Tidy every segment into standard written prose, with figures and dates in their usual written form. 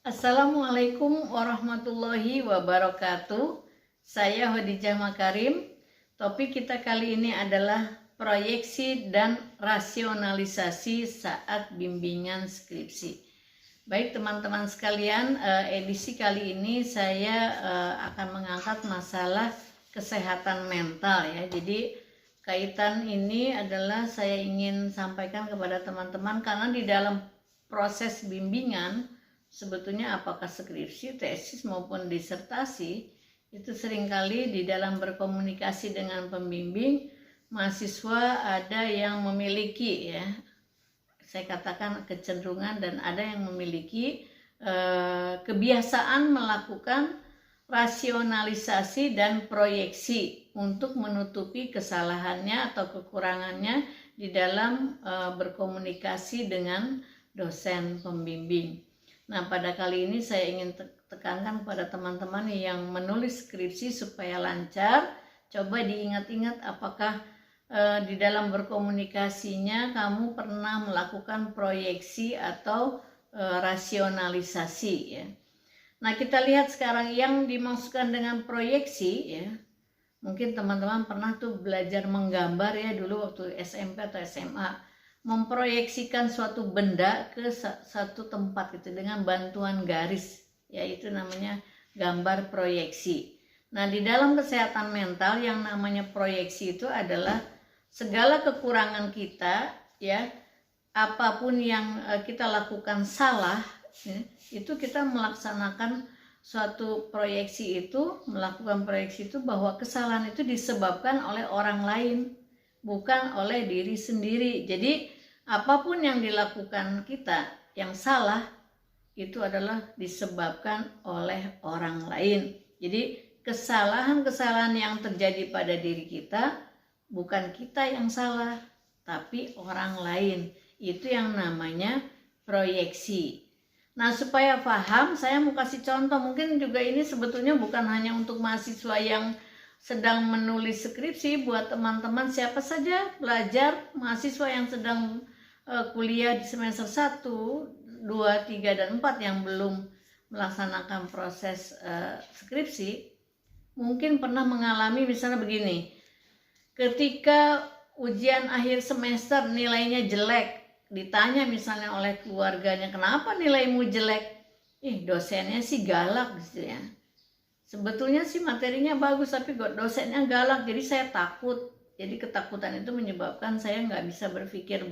Assalamualaikum warahmatullahi wabarakatuh. Saya Khadijah Makarim. Topik kita kali ini adalah proyeksi dan rasionalisasi saat bimbingan skripsi. Baik teman-teman sekalian, edisi kali ini saya akan mengangkat masalah kesehatan mental ya. Jadi kaitan ini adalah saya ingin sampaikan kepada teman-teman karena di dalam proses bimbingan sebetulnya apakah skripsi, tesis maupun disertasi itu seringkali di dalam berkomunikasi dengan pembimbing mahasiswa ada yang memiliki ya, saya katakan kecenderungan dan ada yang memiliki kebiasaan melakukan rasionalisasi dan proyeksi untuk menutupi kesalahannya atau kekurangannya di dalam berkomunikasi dengan dosen pembimbing. Nah, pada kali ini saya ingin tekankan kepada teman-teman yang menulis skripsi supaya lancar. Coba diingat-ingat apakah di dalam berkomunikasinya kamu pernah melakukan proyeksi atau rasionalisasi ya. Nah, kita lihat sekarang yang dimaksudkan dengan proyeksi ya. Mungkin teman-teman pernah tuh belajar menggambar ya dulu waktu SMP atau SMA. Memproyeksikan suatu benda ke satu tempat gitu dengan bantuan garis, yaitu namanya gambar proyeksi. Nah, di dalam kesehatan mental yang namanya proyeksi itu adalah segala kekurangan kita ya, apapun yang kita lakukan salah ya, itu kita melaksanakan suatu proyeksi itu, melakukan proyeksi itu bahwa kesalahan itu disebabkan oleh orang lain, bukan oleh diri sendiri. Jadi apapun yang dilakukan kita yang salah itu adalah disebabkan oleh orang lain. Jadi kesalahan-kesalahan yang terjadi pada diri kita bukan kita yang salah, tapi orang lain. Itu yang namanya proyeksi. Nah, supaya paham, saya mau kasih contoh. Mungkin juga ini sebetulnya bukan hanya untuk mahasiswa yang sedang menulis skripsi, buat teman-teman siapa saja belajar, mahasiswa yang sedang kuliah di semester 1, 2, 3, dan 4 yang belum melaksanakan proses skripsi, mungkin pernah mengalami misalnya begini, ketika ujian akhir semester nilainya jelek, ditanya misalnya oleh keluarganya, kenapa nilaimu jelek? Dosennya sih galak gitu ya. Sebetulnya sih materinya bagus, tapi dosennya galak, jadi saya takut. Jadi ketakutan itu menyebabkan saya nggak bisa berpikir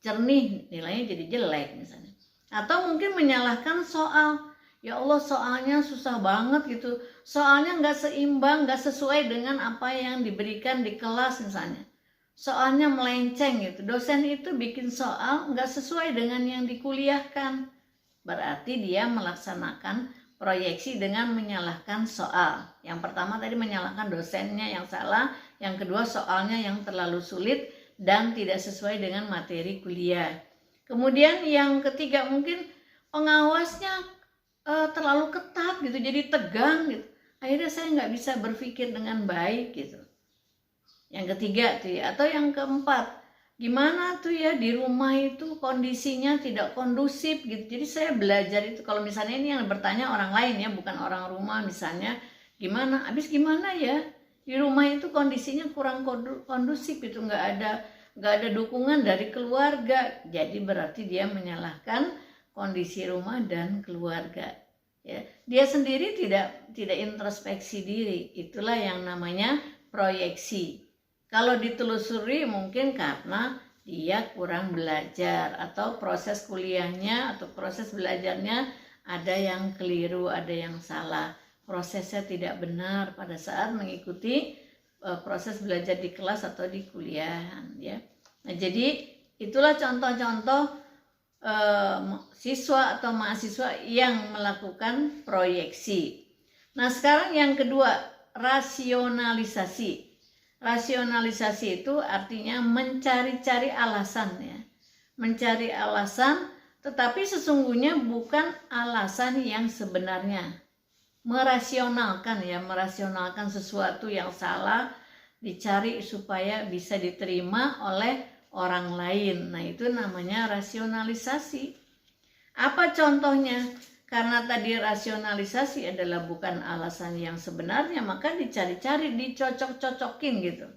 jernih, nilainya jadi jelek misalnya. Atau mungkin menyalahkan soal, ya Allah soalnya susah banget gitu, soalnya nggak seimbang, nggak sesuai dengan apa yang diberikan di kelas misalnya. Soalnya melenceng gitu, dosen itu bikin soal nggak sesuai dengan yang dikuliahkan. Berarti dia melaksanakan proyeksi dengan menyalahkan soal. Yang pertama tadi menyalahkan dosennya yang salah, yang kedua soalnya yang terlalu sulit dan tidak sesuai dengan materi kuliah. Kemudian yang ketiga mungkin pengawasnya terlalu ketat gitu, jadi tegang gitu. Akhirnya saya nggak bisa berpikir dengan baik gitu. Yang ketiga tuh ya, atau yang keempat, gimana tuh ya di rumah itu kondisinya tidak kondusif gitu. Jadi saya belajar itu, kalau misalnya ini yang bertanya orang lain ya, bukan orang rumah misalnya, gimana, habis gimana ya di rumah itu kondisinya kurang kondusif itu, nggak ada dukungan dari keluarga. Jadi berarti dia menyalahkan kondisi rumah dan keluarga ya. Dia sendiri tidak introspeksi diri. Itulah yang namanya proyeksi. Kalau ditelusuri mungkin karena dia kurang belajar atau proses kuliahnya atau proses belajarnya ada yang keliru, ada yang salah. Prosesnya tidak benar pada saat mengikuti proses belajar di kelas atau di kuliah ya. Nah, jadi itulah contoh-contoh siswa atau mahasiswa yang melakukan proyeksi. Nah, sekarang yang kedua, rasionalisasi. Rasionalisasi itu artinya mencari-cari alasan ya. Mencari alasan, tetapi sesungguhnya bukan alasan yang sebenarnya. Merasionalkan ya, merasionalkan sesuatu yang salah, dicari supaya bisa diterima oleh orang lain. Nah, itu namanya rasionalisasi. Apa Apa contohnya? Karena tadi rasionalisasi adalah bukan alasan yang sebenarnya, maka dicari-cari, dicocok-cocokin gitu,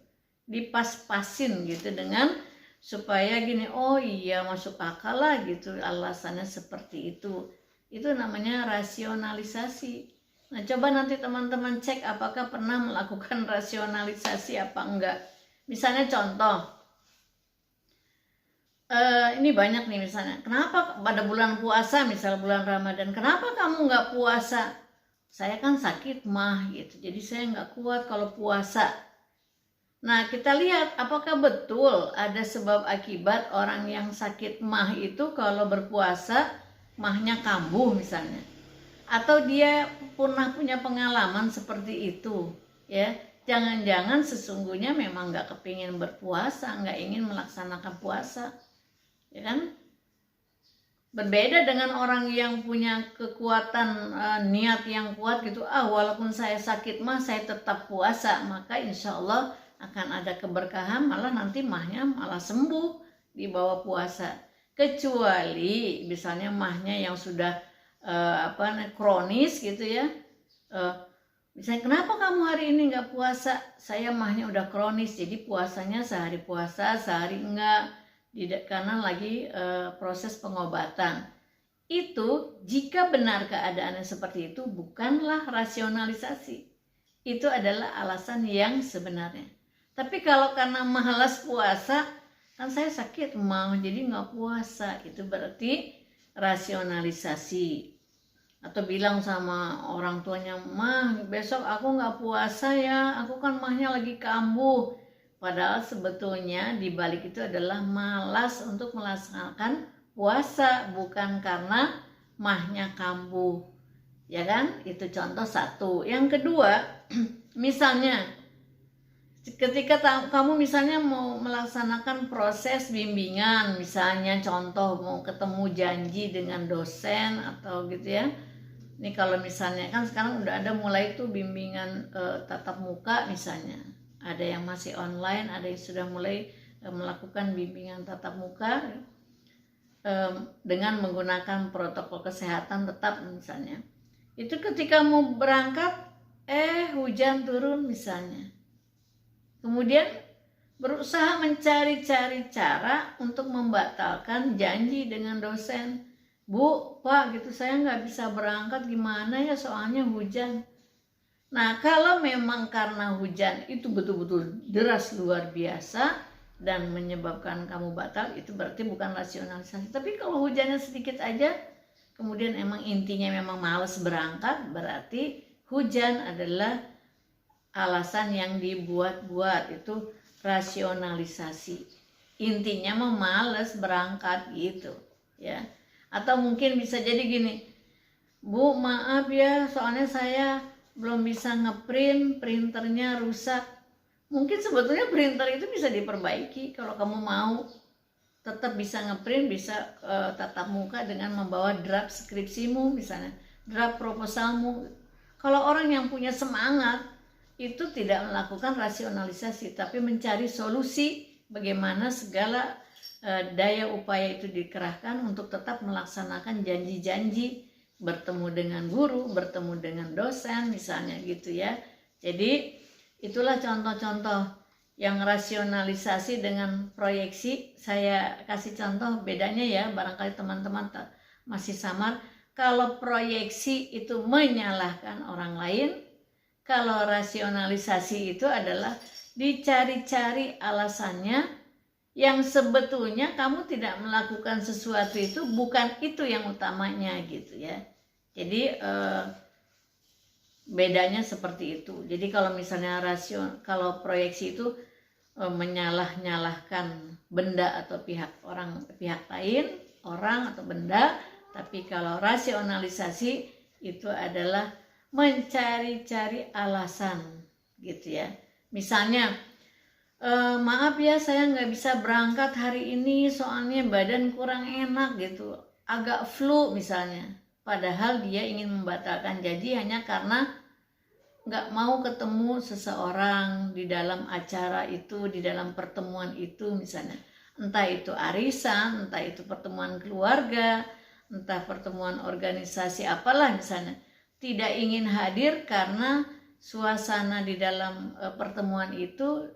dipas-pasin gitu dengan supaya gini, oh iya masuk akal lah gitu, alasannya seperti itu. Itu namanya rasionalisasi. Nah, coba nanti teman-teman cek apakah pernah melakukan rasionalisasi apa enggak. Misalnya contoh, ini banyak nih misalnya, kenapa pada bulan puasa, misal bulan Ramadan, kenapa kamu nggak puasa? Saya kan sakit mah gitu, jadi saya nggak kuat kalau puasa. Nah, kita lihat apakah betul ada sebab akibat orang yang sakit mah itu kalau berpuasa mahnya kambuh misalnya, atau dia pernah punya pengalaman seperti itu, ya. Jangan-jangan sesungguhnya memang nggak kepingin berpuasa, nggak ingin melaksanakan puasa. Ya kan? Berbeda dengan orang yang punya kekuatan niat yang kuat gitu, walaupun saya sakit mah saya tetap puasa, maka insya Allah akan ada keberkahan, malah nanti mahnya malah sembuh di bawah puasa. Kecuali misalnya mahnya yang sudah kronis gitu ya, misalnya kenapa kamu hari ini nggak puasa? Saya mahnya udah kronis, jadi puasanya sehari puasa sehari enggak, karena lagi proses pengobatan. Itu jika benar keadaannya seperti itu, bukanlah rasionalisasi. Itu adalah alasan yang sebenarnya. Tapi kalau karena malas puasa, kan saya sakit mau jadi nggak puasa, itu berarti rasionalisasi. Atau bilang sama orang tuanya, mah besok aku nggak puasa ya, aku kan mahnya lagi kambuh. Padahal sebetulnya di balik itu adalah malas untuk melaksanakan puasa, bukan karena mahnya kambuh. Ya kan? Itu contoh satu. Yang kedua, misalnya ketika kamu misalnya mau melaksanakan proses bimbingan, misalnya contoh mau ketemu janji dengan dosen atau gitu ya. Ini kalau misalnya kan sekarang udah ada mulai tuh bimbingan tatap muka misalnya. Ada yang masih online, ada yang sudah mulai melakukan bimbingan tatap muka dengan menggunakan protokol kesehatan tetap misalnya. Itu ketika mau berangkat, hujan turun misalnya. Kemudian berusaha mencari-cari cara untuk membatalkan janji dengan dosen. Bu, Pak, gitu saya nggak bisa berangkat, gimana ya soalnya hujan. Nah, kalau memang karena hujan itu betul-betul deras luar biasa dan menyebabkan kamu batal, itu berarti bukan rasionalisasi. Tapi kalau hujannya sedikit aja, kemudian emang intinya memang malas berangkat, berarti hujan adalah alasan yang dibuat-buat, itu rasionalisasi. Intinya males berangkat gitu, ya. Atau mungkin bisa jadi gini, Bu, maaf ya, soalnya saya belum bisa ngeprint, printernya rusak. Mungkin sebetulnya printer itu bisa diperbaiki kalau kamu mau. Tetap bisa ngeprint, bisa tatap muka dengan membawa draft skripsimu misalnya, draft proposalmu. Kalau orang yang punya semangat, itu tidak melakukan rasionalisasi, tapi mencari solusi bagaimana segala daya upaya itu dikerahkan untuk tetap melaksanakan janji-janji, bertemu dengan guru, bertemu dengan dosen misalnya gitu ya. Jadi itulah contoh-contoh yang rasionalisasi dengan proyeksi. Saya kasih contoh bedanya ya, barangkali teman-teman masih samar. Kalau proyeksi itu menyalahkan orang lain, kalau rasionalisasi itu adalah dicari-cari alasannya yang sebetulnya kamu tidak melakukan sesuatu itu, bukan itu yang utamanya gitu ya. Jadi bedanya seperti itu. Jadi kalau misalnya kalau proyeksi itu menyalah-nyalahkan benda atau pihak lain, orang atau benda. Tapi kalau rasionalisasi itu adalah mencari-cari alasan gitu ya. Misalnya, maaf ya saya nggak bisa berangkat hari ini soalnya badan kurang enak gitu, agak flu misalnya. Padahal dia ingin membatalkan janji hanya karena nggak mau ketemu seseorang di dalam acara itu, di dalam pertemuan itu misalnya. Entah itu arisan, entah itu pertemuan keluarga, entah pertemuan organisasi apalah misalnya, tidak ingin hadir karena suasana di dalam pertemuan itu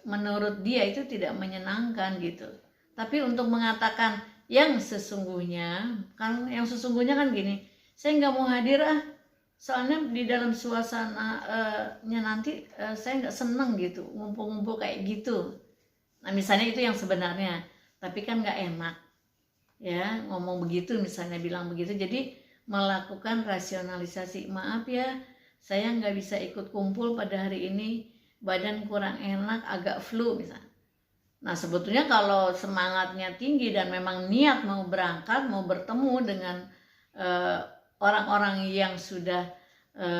menurut dia itu tidak menyenangkan gitu. Tapi untuk mengatakan yang sesungguhnya kan gini, saya nggak mau hadir soalnya di dalam suasananya nanti saya nggak seneng gitu, ngumpul-ngumpul kayak gitu. Nah misalnya itu yang sebenarnya, tapi kan nggak enak ya ngomong begitu, misalnya bilang begitu. Jadi melakukan rasionalisasi, maaf ya saya nggak bisa ikut kumpul pada hari ini, badan kurang enak, agak flu misalnya. Nah sebetulnya kalau semangatnya tinggi dan memang niat mau berangkat, mau bertemu dengan orang-orang yang sudah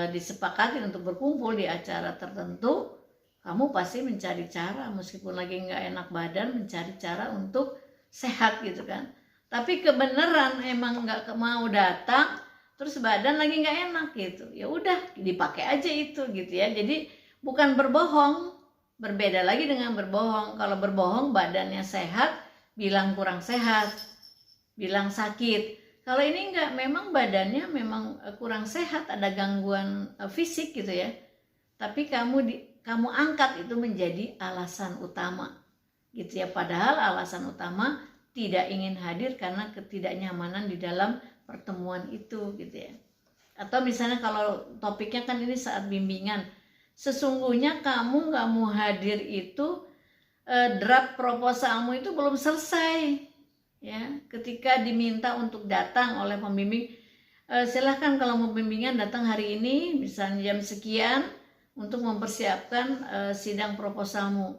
disepakati untuk berkumpul di acara tertentu, kamu pasti mencari cara, meskipun lagi nggak enak badan, mencari cara untuk sehat gitu kan. Tapi kebenaran emang nggak mau datang, terus badan lagi nggak enak gitu, ya udah dipakai aja itu gitu ya. Jadi bukan berbohong, berbeda lagi dengan berbohong. Kalau berbohong badannya sehat, bilang kurang sehat, bilang sakit. Kalau ini enggak, memang badannya memang kurang sehat, ada gangguan fisik gitu ya. Tapi kamu angkat itu menjadi alasan utama gitu ya. Padahal alasan utama tidak ingin hadir karena ketidaknyamanan di dalam pertemuan itu gitu ya. Atau misalnya kalau topiknya kan ini saat bimbingan, sesungguhnya kamu nggak mau hadir itu draft proposalmu itu belum selesai ya. Ketika diminta untuk datang oleh pembimbing, silahkan kalau mau bimbingan datang hari ini misalnya jam sekian untuk mempersiapkan sidang proposalmu.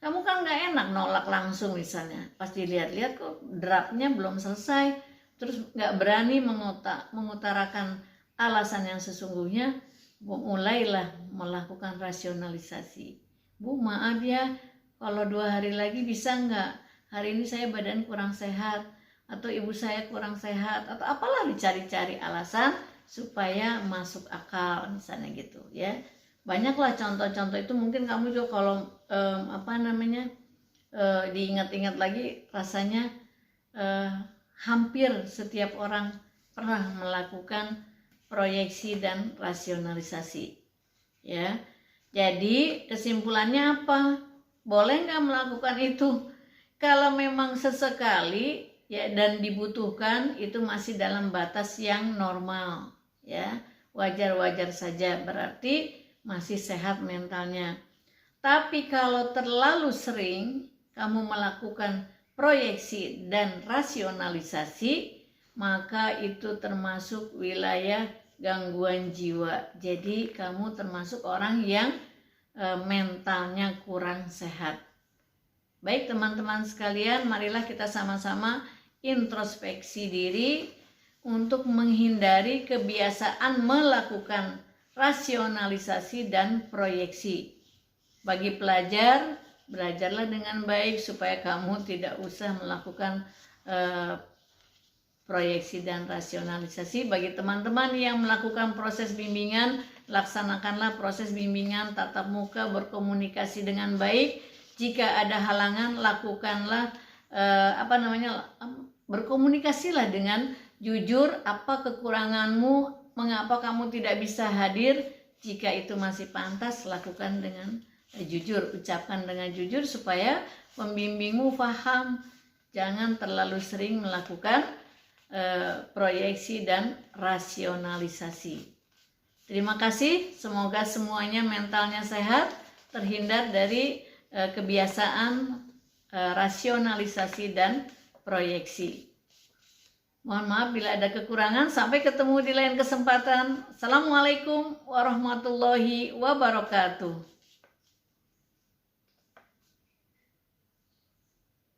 Kamu kan nggak enak nolak langsung misalnya, pas dilihat-lihat kok draftnya belum selesai, terus nggak berani mengutarakan alasan yang sesungguhnya. Mulailah melakukan rasionalisasi. Bu maaf ya, kalau 2 hari lagi bisa nggak? Hari ini saya badan kurang sehat, atau ibu saya kurang sehat, atau apalah, dicari-cari alasan supaya masuk akal misalnya gitu ya. Banyaklah contoh-contoh itu, mungkin kamu juga kalau diingat-ingat lagi rasanya hampir setiap orang pernah melakukan proyeksi dan rasionalisasi ya. Jadi kesimpulannya apa? Boleh nggak melakukan itu? Kalau memang sesekali ya dan dibutuhkan, itu masih dalam batas yang normal ya, wajar-wajar saja, berarti masih sehat mentalnya. Tapi kalau terlalu sering kamu melakukan proyeksi dan rasionalisasi, maka itu termasuk wilayah gangguan jiwa. Jadi kamu termasuk orang yang mentalnya kurang sehat. Baik teman-teman sekalian, marilah kita sama-sama introspeksi diri untuk menghindari kebiasaan melakukan rasionalisasi dan proyeksi. Bagi pelajar, belajarlah dengan baik supaya kamu tidak usah melakukan proyeksi dan rasionalisasi. Bagi teman-teman yang melakukan proses bimbingan, laksanakanlah proses bimbingan tatap muka, berkomunikasi dengan baik. Jika ada halangan, lakukanlah berkomunikasilah dengan jujur apa kekuranganmu, mengapa kamu tidak bisa hadir. Jika itu masih pantas, lakukan dengan jujur, ucapkan dengan jujur supaya pembimbingmu paham. Jangan terlalu sering melakukan proyeksi dan rasionalisasi. Terima kasih, semoga semuanya mentalnya sehat, terhindar dari kebiasaan rasionalisasi dan proyeksi. Mohon maaf bila ada kekurangan, sampai ketemu di lain kesempatan. Assalamualaikum warahmatullahi wabarakatuh.